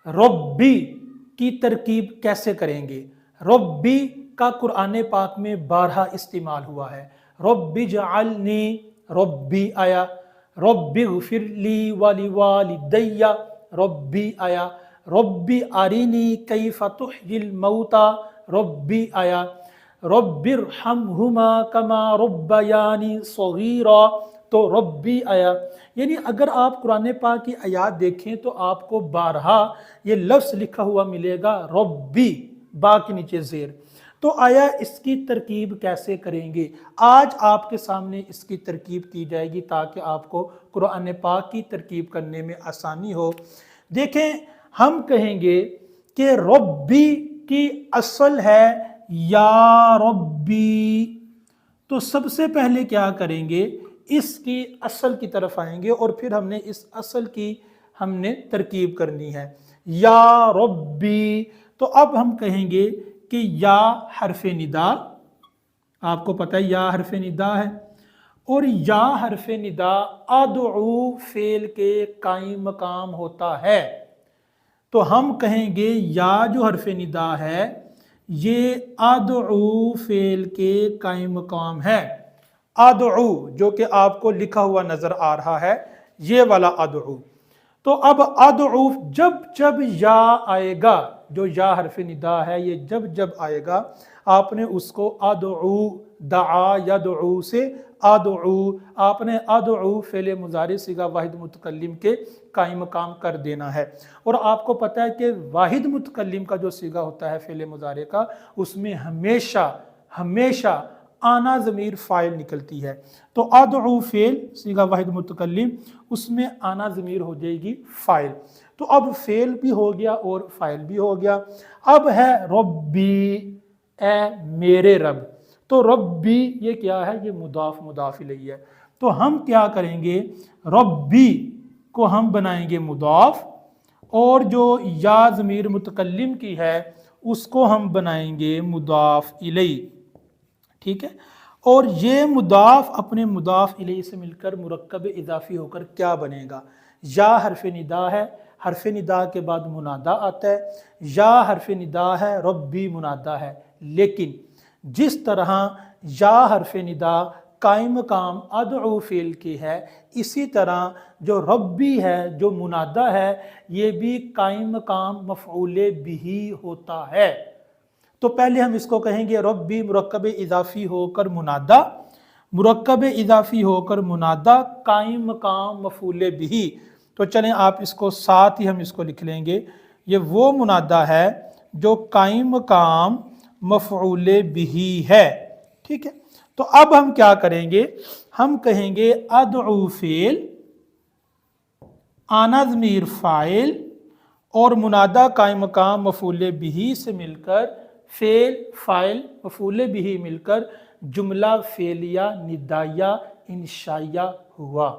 रब्बी की तरकीब कैसे करेंगे? रब्बी का कुरान पाक में 12 इस्तेमाल हुआ है। रब्बी जअलनी, रब्बी आया, रब्बी ग़फिरली वली वालिदैया, रब्बी आया, रब्बी अरिनी कैफ़ तुह्यिल मौता, रब्बी आया, रब्बिरहमहुमा कमा रब्बयानी सगीरा, तो रब्बी आया। यानी अगर आप कुरान पाक की आयात देखें तो आपको 12 ये लफ्ज़ लिखा हुआ मिलेगा, रब्बी, बा के नीचे ज़ेर। तो आया इसकी तरकीब कैसे करेंगे? आज आपके सामने इसकी तरकीब की जाएगी ताकि आपको कुरान पाक की तरकीब करने में आसानी हो। देखें, हम कहेंगे कि रब्बी की असल है या रब्बी, तो सबसे पहले क्या करेंगे, इसकी असल की तरफ आएंगे और फिर हमने इस असल की हमने तरकीब करनी है, या रब्बी। तो अब हम कहेंगे कि या हरफे निदा, आपको पता है या हरफे निदा है, और या हरफे निदा अदउ फेल के कायम मकाम होता है। तो हम कहेंगे या जो हरफे निदा है ये अदउ फेल के कायम मकाम है। अदउ जो कि आपको लिखा हुआ नजर आ रहा है, ये वाला अदउ। तो अब अदउ जब जब या आएगा, जो या हरफ निदा है ये जब जब आएगा, आपने उसको अदउ, दआ यदउ से अदउ, आपने अदउ फेले मुजारे सिगा वाहिद मुतकल्लिम के कायम मकाम कर देना है। और आपको पता है कि वाहिद मुतकल्लिम का जो सिगा होता है फेले मुजारे का, उसमें हमेशा हमेशा आना ज़मीर फ़ाइल निकलती है। तो अदउ फेल सिगा वाहिद मुतकल्लिम, उसमें आना ज़मीर हो जाएगी फ़ाइल। तो अब फेल भी हो गया और फ़ाइल भी हो गया। अब है रब्बी, ए मेरे रब। तो रब्बी ये क्या है, ये मुदाफ मुदाफ इलैहि है। तो हम क्या करेंगे, रब्बी को हम बनाएंगे मुदाफ, और जो या ज़मीर मुतकल्लिम की है उसको हम बनाएंगे मुदाफ इलैहि। ठीक है, और ये मुदाफ अपने मुदाफ इलैहि से मिलकर मुरक्कब इजाफी होकर क्या बनेगा, या हरफ निदा है, हरफ निदा के बाद मुनादा आता है, या हरफ निदा है, रब्बी मुनादा है। लेकिन जिस तरह या हरफ निदा कायम मकाम अदउ फेल की है, इसी तरह जो रब्बी है, जो मुनादा है, ये भी कायम मकाम मफ़ऊल बिही होता है। तो पहले हम इसको कहेंगे रब्बी मुरक्कब इजाफी होकर मुनादा, मुरक्कब इजाफी होकर मुनादा, कायम मकाम मफ़ऊल बिही। तो चलें आप इसको साथ ही हम इसको लिख लेंगे, ये वो मुनादा है जो कायम मकाम मफ़ऊल बिही है। ठीक है, तो अब हम क्या करेंगे, हम कहेंगे अदउ फेल, आना ज़मीर फ़ाइल और मुनादा कायम मकाम मफ़ऊल बिही से मिलकर फेल फ़ाइल मफ़ऊल बिही मिलकर जुमला फेलिया निदाया इंशाइया हुआ।